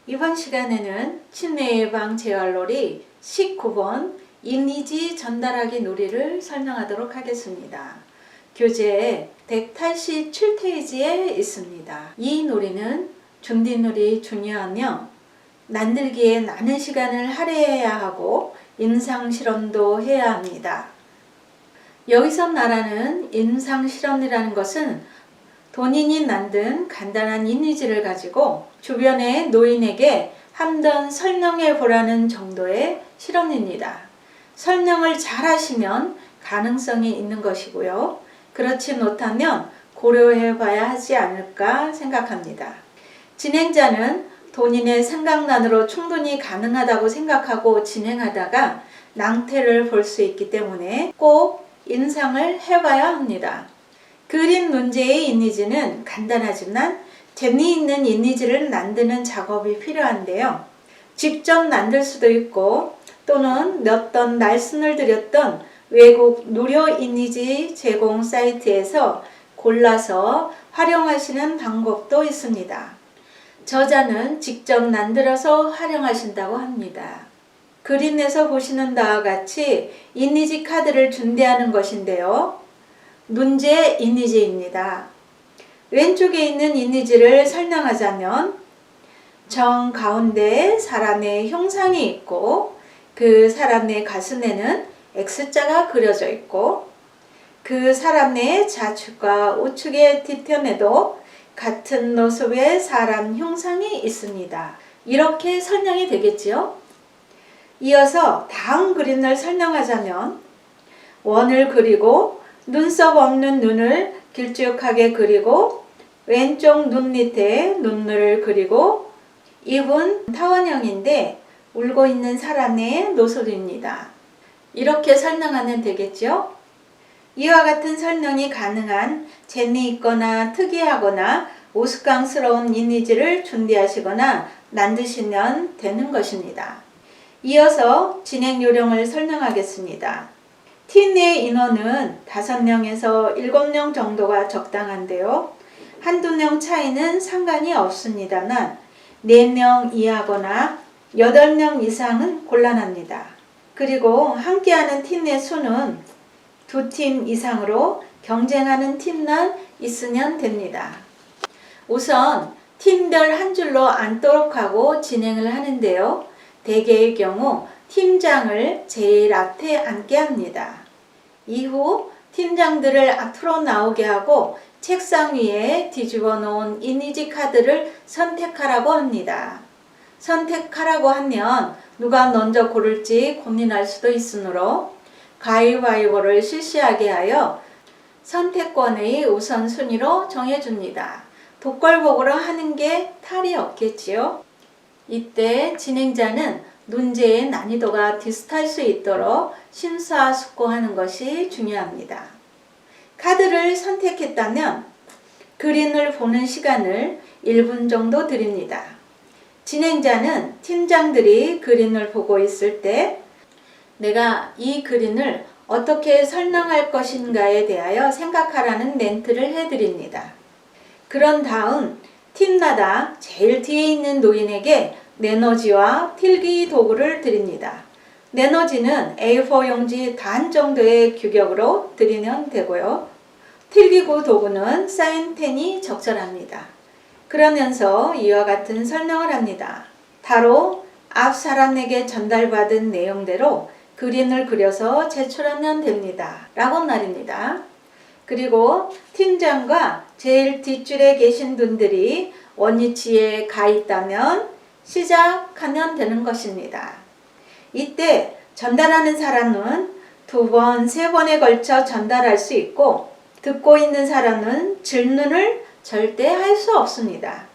이번 시간에는 치매 예방 재활놀이 19번 이미지 전달하기 놀이를 설명하도록 하겠습니다. 교재 187페이지에 있습니다. 이 놀이는 중디놀이 중요하며 만들기에 많은 시간을 할애해야 하고 임상실험도 해야 합니다. 여기서 말하는 임상실험이라는 것은 본인이 만든 간단한 이미지를 가지고 주변의 노인에게 한번 설명해 보라는 정도의 실험입니다. 설명을 잘 하시면 가능성이 있는 것이고요. 그렇지 못하면 고려해 봐야 하지 않을까 생각합니다. 진행자는 본인의 생각만으로 충분히 가능하다고 생각하고 진행하다가 낭패를 볼 수 있기 때문에 꼭 임상을 해봐야 합니다. 그림 문제의 이미지는 간단하지만 재미있는 이미지를 만드는 작업이 필요한데요. 직접 만들 수도 있고 또는 몇 번 말씀을 드렸던 외국 무료 이미지 제공 사이트에서 골라서 활용하시는 방법도 있습니다. 저자는 직접 만들어서 활용하신다고 합니다. 그림에서 보시는 바와 같이 이미지 카드를 준비하는 것인데요. 문제 이미지입니다. 왼쪽에 있는 이미지를 설명하자면 정 가운데 사람의 형상이 있고 그 사람의 가슴에는 X자가 그려져 있고 그 사람의 좌측과 우측의 뒤편에도 같은 모습의 사람 형상이 있습니다. 이렇게 설명이 되겠지요? 이어서 다음 그림을 설명하자면 원을 그리고 눈썹 없는 눈을 길쭉하게 그리고 왼쪽 눈 밑에 눈물을 그리고 입은 타원형인데 울고 있는 사람의 모습입니다. 이렇게 설명하면 되겠죠? 이와 같은 설명이 가능한 재미있거나 특이하거나 우스꽝스러운 이미지를 준비하시거나 만드시면 되는 것입니다. 이어서 진행 요령을 설명하겠습니다. 팀 내 인원은 5명에서 7명 정도가 적당한데요. 한두 명 차이는 상관이 없습니다만 4명 이하거나 8명 이상은 곤란합니다. 그리고 함께하는 팀 내 수는 2팀 이상으로 경쟁하는 팀만 있으면 됩니다. 우선 팀별 한 줄로 앉도록 하고 진행을 하는데요. 대개의 경우 팀장을 제일 앞에 앉게 합니다. 이후 팀장들을 앞으로 나오게 하고 책상 위에 뒤집어 놓은 이미지 카드를 선택하라고 합니다. 선택하라고 하면 누가 먼저 고를지 고민할 수도 있으므로 가위바위보를 실시하게 하여 선택권의 우선순위로 정해줍니다. 독걸복으로 하는 게 탈이 없겠지요? 이때 진행자는 문제의 난이도가 비슷할 수 있도록 심사숙고하는 것이 중요합니다. 카드를 선택했다면 그림을 보는 시간을 1분 정도 드립니다. 진행자는 팀장들이 그림을 보고 있을 때 내가 이 그림을 어떻게 설명할 것인가에 대하여 생각하라는 멘트를 해드립니다. 그런 다음 팀마다 제일 뒤에 있는 노인에게 내너지와 필기 도구를 드립니다. 내너지는 A4 용지 반 정도의 규격으로 드리면 되고요. 필기구 도구는 사인펜이 적절합니다. 그러면서 이와 같은 설명을 합니다. 바로 앞 사람에게 전달받은 내용대로 그림을 그려서 제출하면 됩니다. 라고 말입니다. 그리고 팀장과 제일 뒷줄에 계신 분들이 원위치에 가 있다면 시작하면 되는 것입니다. 이때 전달하는 사람은 2번, 3번에 걸쳐 전달할 수 있고 듣고 있는 사람은 질문을 절대 할 수 없습니다.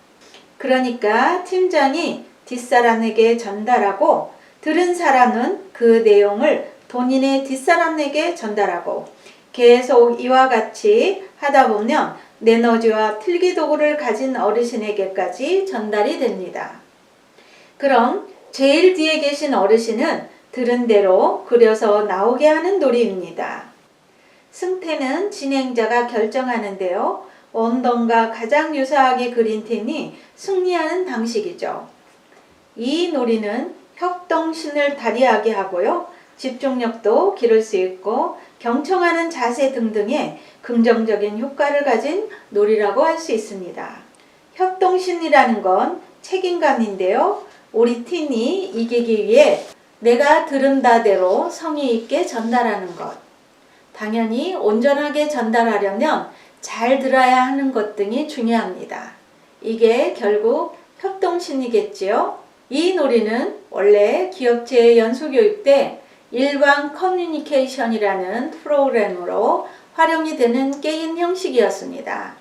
그러니까 팀장이 뒷사람에게 전달하고 들은 사람은 그 내용을 본인의 뒷사람에게 전달하고 계속 이와 같이 하다 보면 내너지와 필기도구를 가진 어르신에게까지 전달이 됩니다. 그럼 제일 뒤에 계신 어르신은 들은 대로 그려서 나오게 하는 놀이입니다. 승패는 진행자가 결정하는데요. 원본과 가장 유사하게 그린 팀이 승리하는 방식이죠. 이 놀이는 협동심을 발휘하게 하고요. 집중력도 기를 수 있고 경청하는 자세 등등의 긍정적인 효과를 가진 놀이라고 할 수 있습니다. 협동심이라는 건 책임감인데요. 우리 팀이 이기기 위해 내가 들은 바대로 성의 있게 전달하는 것. 당연히 온전하게 전달하려면 잘 들어야 하는 것 등이 중요합니다. 이게 결국 협동심이겠지요. 이 놀이는 원래 기업체 연수교육 때 일반 커뮤니케이션이라는 프로그램으로 활용이 되는 게임 형식이었습니다.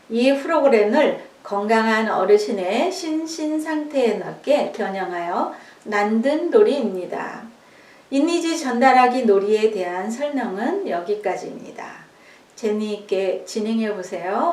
이 프로그램을 건강한 어르신의 신신 상태에 맞게 변형하여 만든 놀이입니다. 이미지 전달하기 놀이에 대한 설명은 여기까지입니다. 재미있게 진행해 보세요.